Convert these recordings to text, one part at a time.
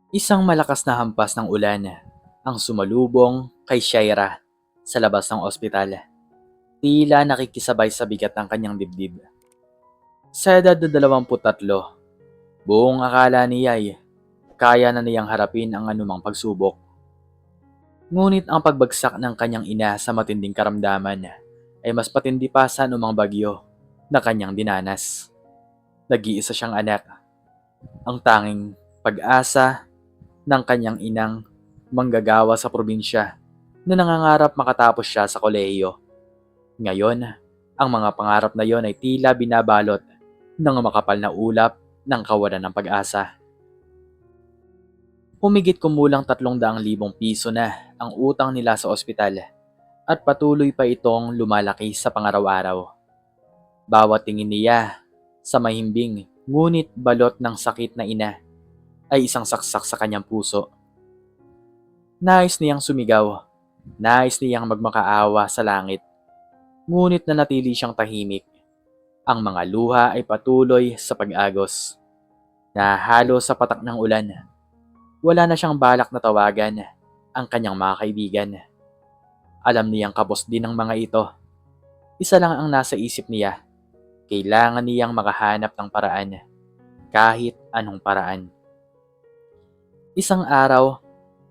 Isang malakas na hampas ng ulan ang sumalubong kay Shaira sa labas ng ospital. Tila nakikisabay sa bigat ng kanyang dibdib. Sa edad na 23, buong akala niya ay kaya na niyang harapin ang anumang pagsubok. Ngunit ang pagbagsak ng kanyang ina sa matinding karamdaman ay mas patindi pa sa anumang bagyo na kanyang dinanas. Nag-iisa siyang anak, ang tanging pag-asa ng kanyang inang manggagawa sa probinsya na nangangarap makatapos siya sa kolehiyo. Ngayon, ang mga pangarap na yon ay tila binabalot ng makapal na ulap ng kawalan ng pag-asa. Humigit kumulang 300,000 piso na ang utang nila sa ospital at patuloy pa itong lumalaki sa pangaraw-araw. Bawat tingin niya sa mahimbing ngunit balot ng sakit na ina ay isang saksak sa kanyang puso. Nais niyang sumigaw, nais niyang magmakaawa sa langit, ngunit nanatili siyang tahimik. Ang mga luha ay patuloy sa pag-agos. Nahalo sa patak ng ulan, wala na siyang balak na tawagan ang kanyang mga kaibigan. Alam niyang kapos din ng mga ito. Isa lang ang nasa isip niya, kailangan niyang makahanap ng paraan, kahit anong paraan. Isang araw,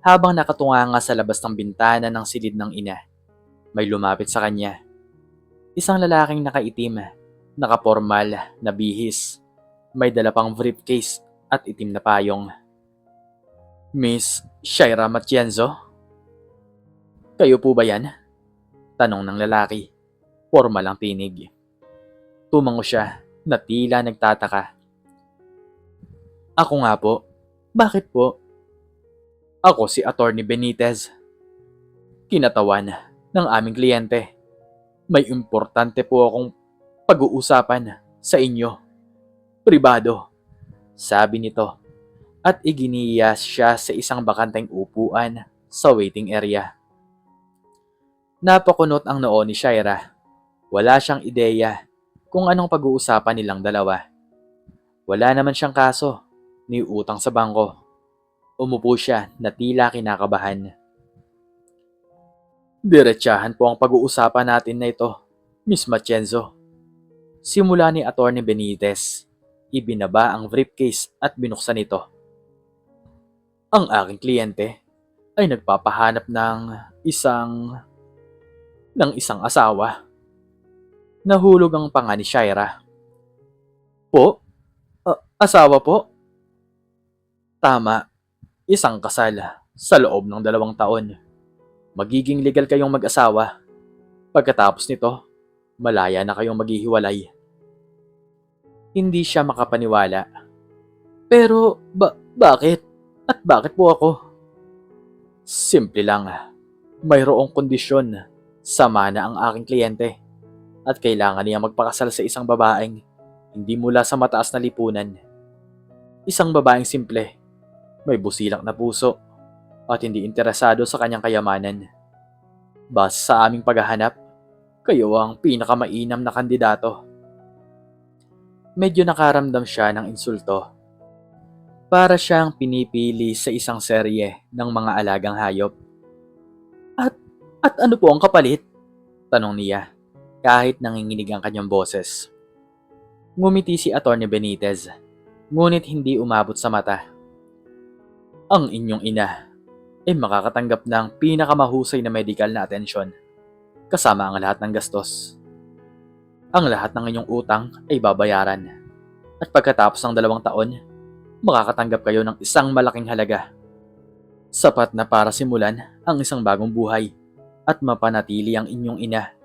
habang nakatunganga sa labas ng bintana ng silid ng ina, may lumapit sa kanya. Isang lalaking nakaitim, nakapormal na bihis, may dala pang briefcase at itim na payong. Miss Shaira Matienzo? Kayo po ba yan? Tanong ng lalaki. Formal ang tinig. Tumango siya na tila nagtataka. Ako nga po. Bakit po? Ako si Attorney Benitez. Kinatawan ng aming kliyente. May importante po akong pag-uusapan sa inyo. Pribado, sabi nito. At iginiya siya sa isang bakanteng upuan sa waiting area. Napakunot ang noo ni Shaira. Wala siyang ideya kung anong pag-uusapan nilang dalawa. Wala naman siyang kaso ni utang sa bangko. Umupo siya na tila kinakabahan. Diretsahan po ang pag-uusapan natin na ito, Miss Matienzo. Simula ni Attorney Benitez, ibinaba ang briefcase at binuksan ito. Ang aking kliyente ay nagpapahanap ng isang asawa. Nahulog ang panga ni Shaira. Po? Asawa po? Tama, isang kasal sa loob ng 2 taon. Magiging legal kayong mag-asawa. Pagkatapos nito, malaya na kayong maghihiwalay. Hindi siya makapaniwala. Pero bakit? At bakit po ako? Simple lang. Mayroong kondisyon. Sama na ang aking kliyente. At kailangan niya magpakasal sa isang babaeng hindi mula sa mataas na lipunan. Isang babaeng simple, may busilak na puso, at hindi interesado sa kanyang kayamanan. Base sa aming paghahanap, kayo ang pinakamainam na kandidato. Medyo nakaramdam siya ng insulto. Para siyang pinipili sa isang serye ng mga alagang hayop. At, at ano po ang kapalit? Tanong niya, kahit nanginginig ang kanyang boses. Ngumiti si Atty. Benitez, ngunit hindi umabot sa mata. Ang inyong ina ay makakatanggap ng pinakamahusay na medical na atensyon, kasama ang lahat ng gastos. Ang lahat ng inyong utang ay babayaran, at pagkatapos ng 2 taon, makakatanggap kayo ng isang malaking halaga. Sapat na para simulan ang isang bagong buhay at mapanatili ang inyong ina.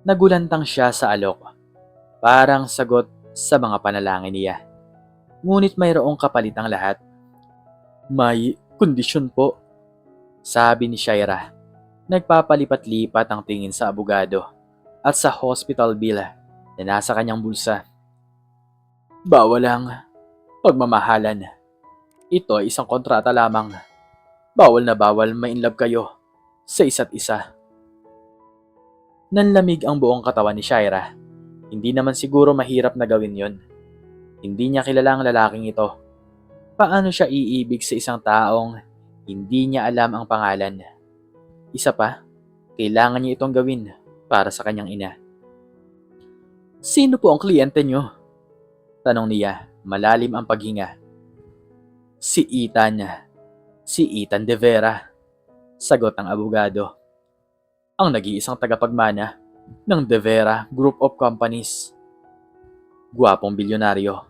Nagulantang siya sa alok, parang sagot sa mga panalangin niya. Ngunit mayroong kapalit ang lahat. May kondisyon po, sabi ni Shaira. Nagpapalipat-lipat ang tingin sa abogado at sa hospital bill na nasa kanyang bulsa. Bawal ang pagmamahalan. Ito ay isang kontrata lamang. Bawal na bawal ma-inlove kayo sa isa't isa. Nanlamig ang buong katawan ni Shaira. Hindi naman siguro mahirap na gawin yon. Hindi niya kilala ang lalaking ito. Paano siya iibig sa isang taong hindi niya alam ang pangalan? Isa pa, kailangan niya itong gawin para sa kanyang ina. Sino po ang kliyente niyo? Tanong niya, malalim ang paghinga. Si Ethan. Si Ethan De Vera. Sagot ng abogado. Ang nag-iisang tagapagmana ng De Vera Group of Companies. Gwapong bilyonaryo.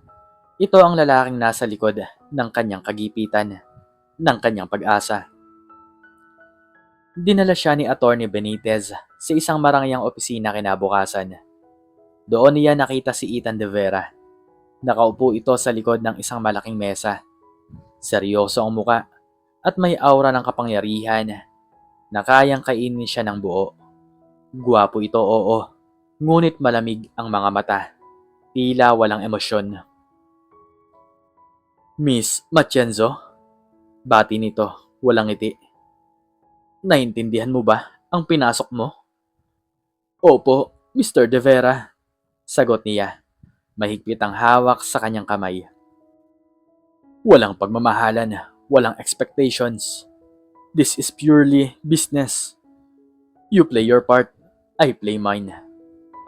Ito ang lalaking nasa likod ng kanyang kagipitan, ng kanyang pag-asa. Dinala siya ni Attorney Benitez sa isang marangyang opisina kinabukasan. Doon niya nakita si Ethan De Vera. Nakaupo ito sa likod ng isang malaking mesa. Seryoso ang muka at may aura ng kapangyarihan na kayang kainin siya ng buo. Gwapo ito, oo, ngunit malamig ang mga mata. Tila walang emosyon. Miss Matienzo? Bati nito, walang ngiti. Naintindihan mo ba ang pinasok mo? Opo, Mr. De Vera. Sagot niya. Mahigpit ang hawak sa kanyang kamay. Walang pagmamahalan, walang expectations. This is purely business. You play your part, I play mine.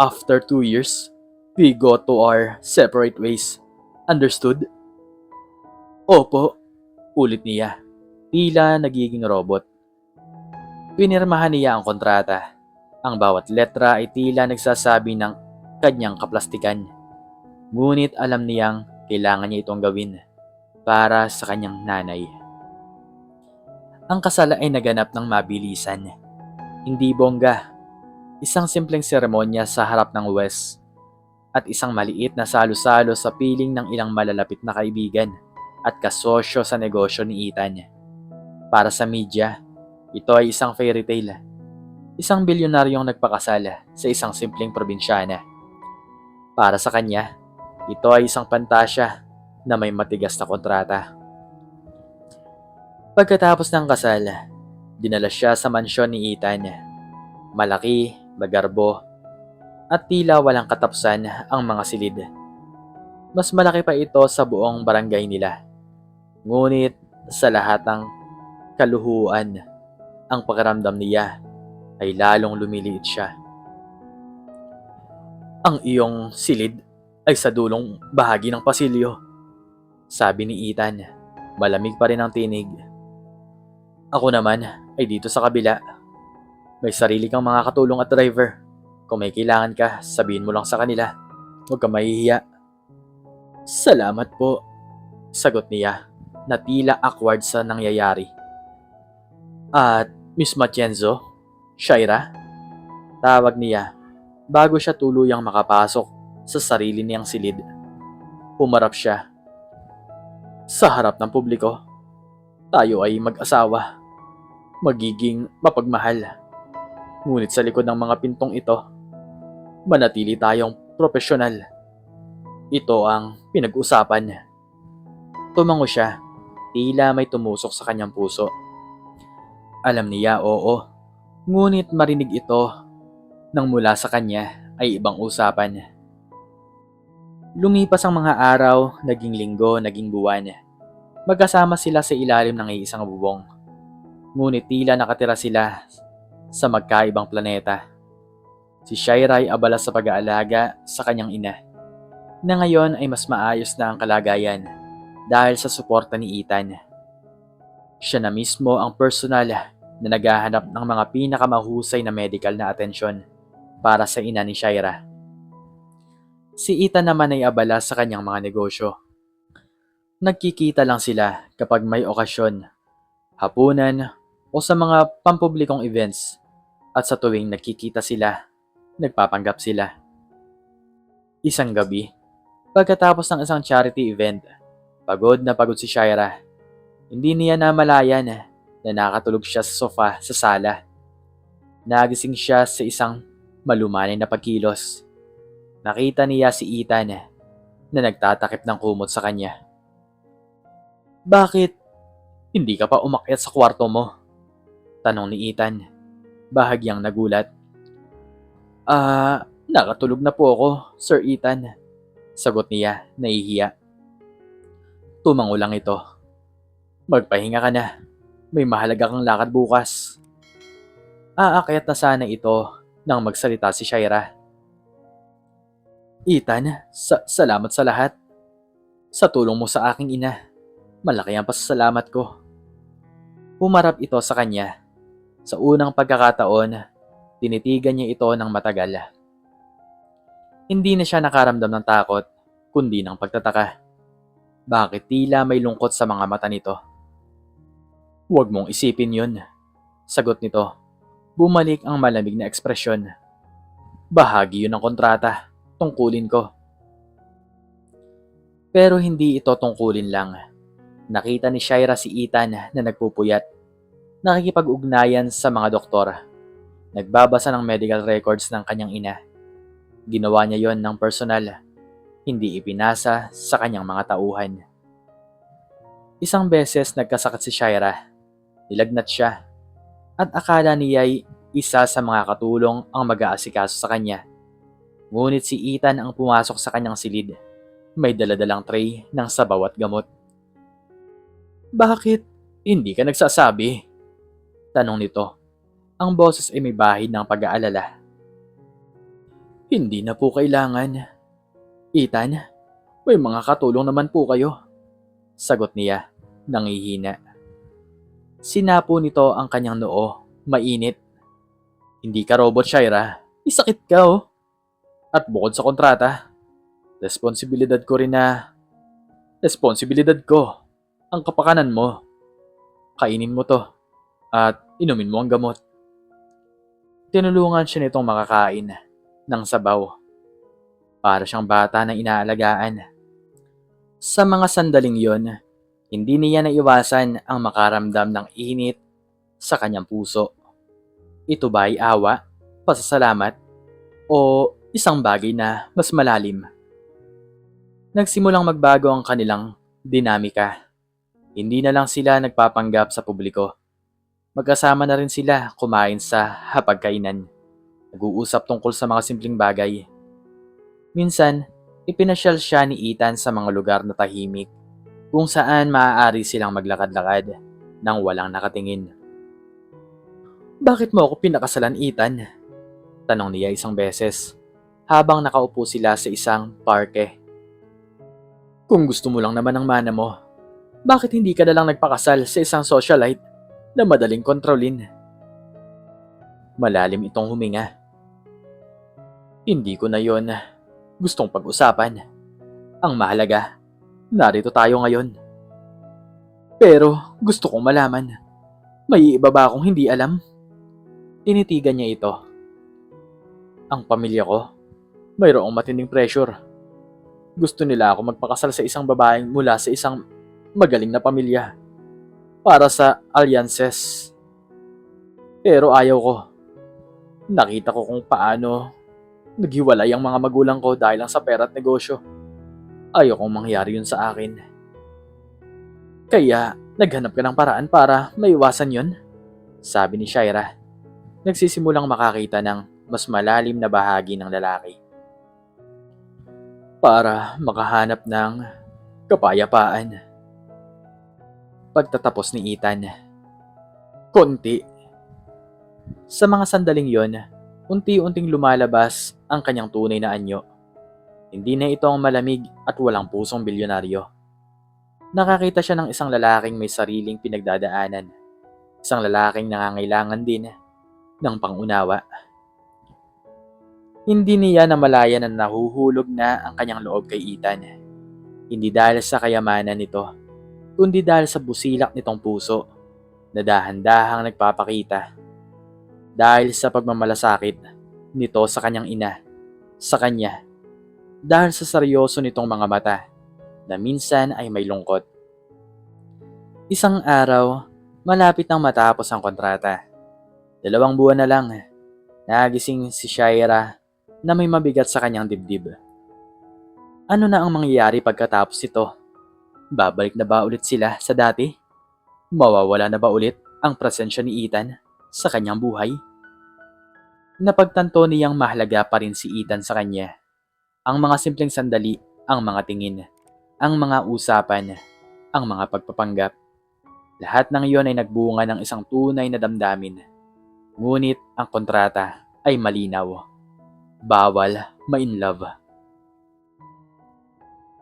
After 2 years, we go to our separate ways. Understood? Opo, ulit niya. Tila nagiging robot. Pinirmahan niya ang kontrata. Ang bawat letra ay tila nagsasabi ng kanyang kaplastikan. Ngunit alam niyang kailangan niya itong gawin para sa kanyang nanay. Ang kasal ay naganap ng mabilisan. Hindi bongga. Isang simpleng seremonya sa harap ng West at isang maliit na salo-salo sa piling ng ilang malalapit na kaibigan at kasosyo sa negosyo ni Ethan. Para sa media, ito ay isang fairy tale. Isang bilyonaryong nagpakasal sa isang simpleng probinsyana. Para sa kanya, ito ay isang pantasya na may matigas na kontrata. Pagkatapos ng kasal, dinala siya sa mansyon ni Ethan. Malaki, magarbo, at tila walang katapsan ang mga silid. Mas malaki pa ito sa buong barangay nila. Ngunit sa lahat ng kaluhuan, ang pakiramdam niya ay lalong lumiliit siya. Ang iyong silid ay sa dulong bahagi ng pasilyo, sabi ni Ethan. Malamig pa rin ang tinig. Ako naman ay dito sa kabila. May sarili kang mga katulong at driver. Kung may kailangan ka, sabihin mo lang sa kanila. Huwag kang mahihiya. Salamat po, sagot niya na tila awkward sa nangyayari. At Miss Matienzo, Shaira, tawag niya bago siya tuluyang makapasok sa sarili niyang silid. Humarap siya. Sa harap ng publiko, tayo ay mag-asawa. Magiging mapagmahal. Ngunit sa likod ng mga pintong ito, manatili tayong profesional. Ito ang pinag-usapan. Tumango siya, tila may tumusok sa kanyang puso. Alam niya, oo. Ngunit marinig ito nang mula sa kanya ay ibang usapan. Lumipas ang mga araw, naging linggo, naging buwan. Magkasama sila sa ilalim ng iisang bubong. Ngunit tila nakatira sila sa magkaibang planeta. Si Shaira ay abala sa pag-aalaga sa kanyang ina, na ngayon ay mas maayos na ang kalagayan dahil sa suporta ni Ethan. Siya na mismo ang personal na naghahanap ng mga pinakamahusay na medical na atensyon para sa ina ni Shaira. Si Ethan naman ay abala sa kanyang mga negosyo. Nagkikita lang sila kapag may okasyon, hapunan o sa mga pampublikong events, at sa tuwing nagkikita sila, nagpapanggap sila. Isang gabi, pagkatapos ng isang charity event, pagod na pagod si Shaira. Hindi niya namalayan na nakatulog siya sa sofa sa sala. Nagising siya sa isang malumanay na pagkilos. Nakita niya si Ethan na nagtatakip ng kumot sa kanya. Bakit hindi ka pa umakyat sa kwarto mo? Tanong ni Ethan, bahagyang nagulat. Nakatulog na po ako, Sir Ethan, sagot niya, nahihiya. Tumango lang ito. Magpahinga ka na. May mahalaga kang lakad bukas. Aakyat na sana ito nang magsalita si Shaira. Ethan, salamat sa lahat. Sa tulong mo sa aking ina. Malaki ang pasasalamat ko. Humarap ito sa kanya. Sa unang pagkakataon, tinitigan niya ito ng matagal. Hindi na siya nakaramdam ng takot, kundi ng pagtataka. Bakit tila may lungkot sa mga mata nito? Huwag mong isipin yun. Sagot nito. Bumalik ang malamig na ekspresyon. Bahagi yun ng kontrata. Tungkulin ko. Pero hindi ito tungkulin lang. Nakita ni Shaira si Ethan na nagpupuyat. Nakikipag-ugnayan sa mga doktor. Nagbabasa ng medical records ng kanyang ina. Ginawa niya yon ng personal. Hindi ipinasa sa kanyang mga tauhan. Isang beses nagkasakit si Shaira. Nilagnat siya. At akala niya'y isa sa mga katulong ang mag-aasikaso sa kanya. Ngunit si Ethan ang pumasok sa kanyang silid. May daladalang tray ng sabaw at gamot. Bakit hindi ka nagsasabi? Tanong nito. Ang boses ay may bahid ng pag-aalala. Hindi na po kailangan. Ethan, may mga katulong naman po kayo. Sagot niya, nangihina. Sinapo nito ang kanyang noo, mainit. Hindi ka robot, Shaira. Isakit ka At bukod sa kontrata, responsibilidad ko, ang kapakanan mo. Kainin mo to at inumin mo ang gamot. Tinulungan siya nitong makakain ng sabaw. Para siyang bata na inaalagaan. Sa mga sandaling yon, hindi niya naiwasan ang makaramdam ng init sa kanyang puso. Ito ba ay awa, pasasalamat, o isang bagay na mas malalim? Nagsimulang magbago ang kanilang dinamika. Hindi na lang sila nagpapanggap sa publiko. Magkasama na rin sila kumain sa hapagkainan. Nag-uusap tungkol sa mga simpleng bagay. Minsan, ipinasyal siya ni Ethan sa mga lugar na tahimik kung saan maaari silang maglakad-lakad nang walang nakatingin. Bakit mo ako pinakasalan, Ethan? Tanong niya isang beses habang nakaupo sila sa isang parke. Kung gusto mo lang naman ang mana mo, bakit hindi ka na lang nagpakasal sa isang socialite na madaling kontrolin? Malalim itong huminga. Hindi ko na yon gustong pag-usapan. Ang mahalaga, narito tayo ngayon. Pero gusto kong malaman, may iba ba akong hindi alam? Tinitigan niya ito. Ang pamilya ko, mayroong matinding pressure. Gusto nila ako magpakasal sa isang babaeng mula sa isang magaling na pamilya para sa alliances. Pero ayaw ko. Nakita ko kung paano naghiwalay ang mga magulang ko dahil lang sa pera at negosyo. Ayaw kong mangyari yun sa akin. Kaya naghanap ka ng paraan para maiwasan yun? Sabi ni Shaira. Nagsisimulang makakita ng mas malalim na bahagi ng lalaki. Para makahanap ng kapayapaan. Pagtatapos ni Ethan. Konti. Sa mga sandaling yon, unti-unting lumalabas ang kanyang tunay na anyo. Hindi na ito ang malamig at walang pusong bilyonaryo. Nakakita siya ng isang lalaking may sariling pinagdadaanan. Isang lalaking nangangailangan din ng pangunawa. Hindi niya namalayan na nahuhulog na ang kanyang loob kay Ethan. Hindi dahil sa kayamanan nito, kundi dahil sa busilak nitong puso na dahan-dahang nagpapakita. Dahil sa pagmamalasakit nito sa kanyang ina, sa kanya. Dahil sa seryoso nitong mga mata na minsan ay may lungkot. Isang araw, malapit nang matapos ang kontrata. 2 buwan na lang, nagising si Shaira na may mabigat sa kanyang dibdib. Ano na ang mangyayari pagkatapos ito? Babalik na ba ulit sila sa dati? Mawawala na ba ulit ang presensya ni Ethan sa kanyang buhay? Napagtanto niyang mahalaga pa rin si Ethan sa kanya. Ang mga simpleng sandali, ang mga tingin, ang mga usapan. ang mga pagpapanggap. Lahat ng iyon ay nagbunga ng isang tunay na damdamin. Ngunit ang kontrata ay malinaw. Bawal ma-in love.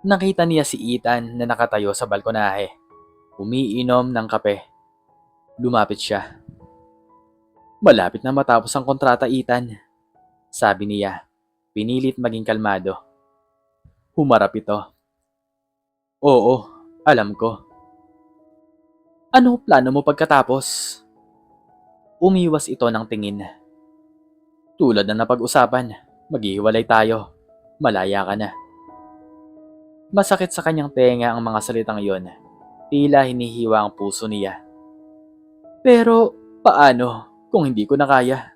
Nakita niya si Ethan na nakatayo sa balkonahe, umiinom ng kape. Lumapit siya. Malapit na matapos ang kontrata, Ethan. Sabi niya, pinilit maging kalmado. Humarap ito. Oo, alam ko. Ano plano mo pagkatapos? Umiwas ito ng tingin. Tulad na napag-usapan, maghihiwalay tayo. Malaya ka na. Masakit sa kanyang tenga ang mga salitang iyon. Tila hinihiwa ang puso niya. Pero paano kung hindi ko na kaya?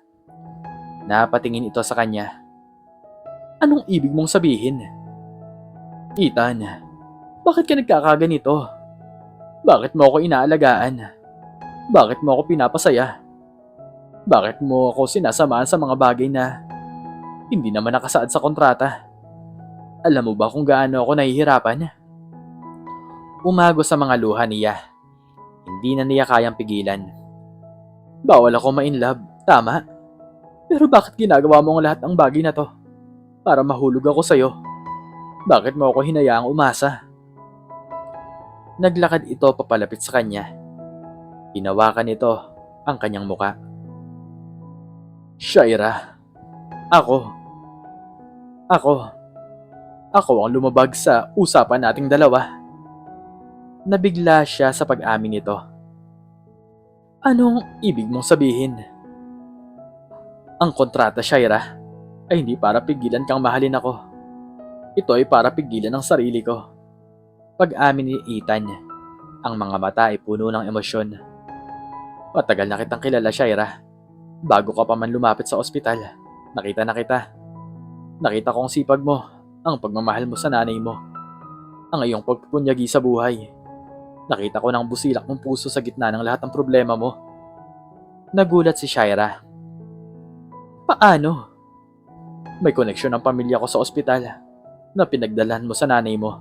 Napatingin ito sa kanya. Anong ibig mong sabihin? Ethan, bakit ka nagkakaganito? Bakit mo ako inaalagaan? Bakit mo ako pinapasaya? Bakit mo ako sinasamahan sa mga bagay na hindi naman nakasaad sa kontrata? Alam mo ba kung gaano ako nahihirapan? Umagos sa mga luha niya. Hindi na niya kayang pigilan. Bawal ako ma-inlove, tama? Pero bakit ginagawa mo ang lahat ng bagay na to? Para mahulog ako sa'yo. Bakit mo ako hinayaang umasa? Naglakad ito papalapit sa kanya. Hinawakan nito ang kanyang muka. Shaira, ako ang lumabag sa usapan nating dalawa. Nabigla siya sa pag-amin nito. Anong ibig mong sabihin? Ang kontrata, Shaira, ay hindi para pigilan kang mahalin ako. Ito ay para pigilan ang sarili ko. Pag-amin ni Ethan, ang mga mata ay puno ng emosyon. Matagal na kitang kilala, Shaira. Bago ka pa man lumapit sa ospital, nakita na kita. Nakita ko ang sipag mo, ang pagmamahal mo sa nanay mo, ang iyong pagpupunyagi sa buhay. Nakita ko ng busilak mong puso sa gitna ng lahat ng problema mo. Nagulat si Shaira. Paano? May koneksyon ng pamilya ko sa ospital na pinagdalhan mo sa nanay mo.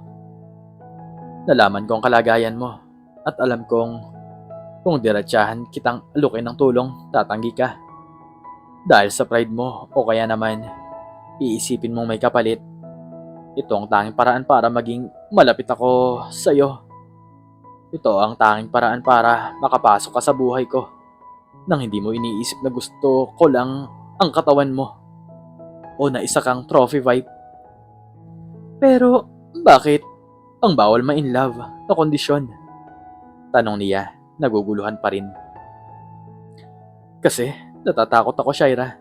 Nalaman ko ang kalagayan mo at alam kung diretsahan kitang alukin ng tulong, tatanggi ka. Dahil sa pride mo o kaya naman iisipin mong may kapalit. Ito ang tanging paraan para maging malapit ako sa iyo. Ito ang tanging paraan para makapasok ka sa buhay ko nang hindi mo iniisip na gusto ko lang ang katawan mo o na isa kang trophy wife. Pero bakit ang bawal ma-in love na kondisyon? Tanong niya, naguguluhan pa rin. Kasi natatakot ako, Shaira.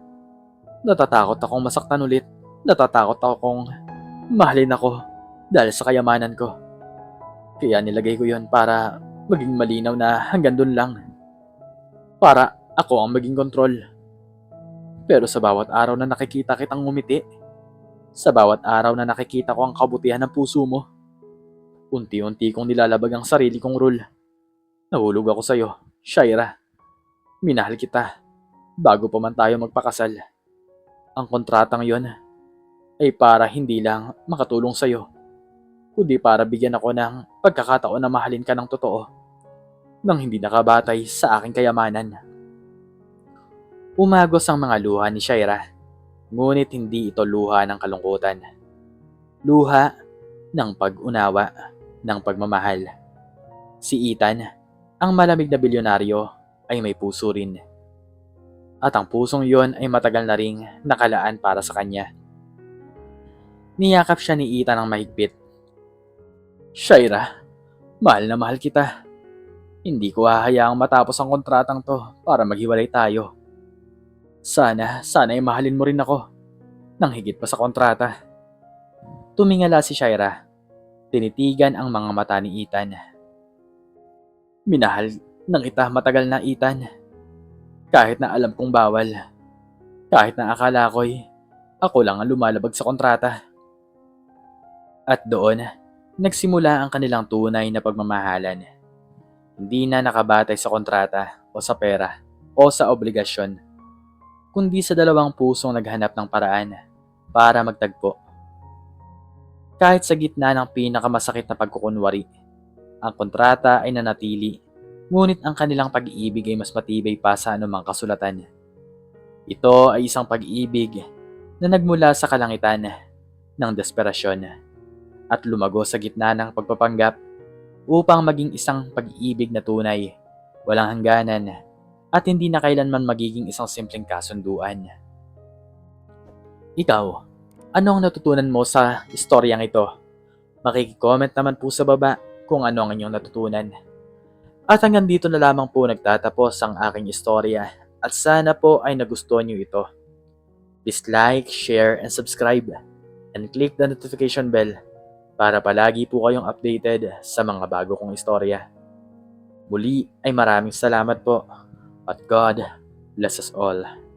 Natatakot akong masaktan ulit. Natatakot akong mahalin ako dahil sa kayamanan ko. Kaya nilagay ko yon para maging malinaw na hanggang dun lang. Para ako ang maging kontrol. Pero sa bawat araw na nakikita kitang ngumiti, sa bawat araw na nakikita ko ang kabutihan ng puso mo, unti-unti kong nilalabag ang sarili kong rule. Nahulog ako sa'yo, Shaira. Minahal kita bago pa man tayo magpakasal. Ang kontratang yon ay para hindi lang makatulong sa'yo, kundi para bigyan ako ng pagkakataon na mahalin ka ng totoo nang hindi nakabatay sa aking kayamanan. Umagos ang mga luha ni Shaira, ngunit hindi ito luha ng kalungkutan. Luha ng pag-unawa, ng pagmamahal. Si Ethan, ang malamig na bilyonaryo, ay may puso rin. At ang pusong yon ay matagal na ring nakalaan para sa kanya. Niyakap siya ni Ethan ng mahigpit. Shaira, mahal na mahal kita. Hindi ko hahayaang matapos ang kontratang to para maghiwalay tayo. Sana ay mahalin mo rin ako nang higit pa sa kontrata. Tumingala si Shaira. Tinitigan ang mga mata ni Ethan. Minahal ng kita matagal na, Ethan. Kahit na alam kong bawal. Kahit na akala ko'y ako lang ang lumalabag sa kontrata. At doon, nagsimula ang kanilang tunay na pagmamahalan. Hindi na nakabatay sa kontrata o sa pera o sa obligasyon, kundi sa dalawang pusong naghanap ng paraan para magtagpo. Kahit sa gitna ng pinakamasakit na pagkukunwari, Ang kontrata ay nanatili, ngunit ang kanilang pag-iibig ay mas matibay pa sa anumang kasulatan. Ito ay isang pag-iibig na nagmula sa kalangitan ng desperasyon at lumago sa gitna ng pagpapanggap upang maging isang pag-iibig na tunay, walang hangganan, at hindi na kailanman magiging isang simpleng kasunduan. Ikaw, ano ang natutunan mo sa istoryang ito? Makikicomment naman po sa baba kung ano ang inyong natutunan. At hanggang dito na lamang po nagtatapos ang aking istorya at sana po ay nagustuhan niyo ito. Please like, share, and subscribe and click the notification bell para palagi po kayong updated sa mga bago kong istorya. Muli ay maraming salamat po at God bless us all.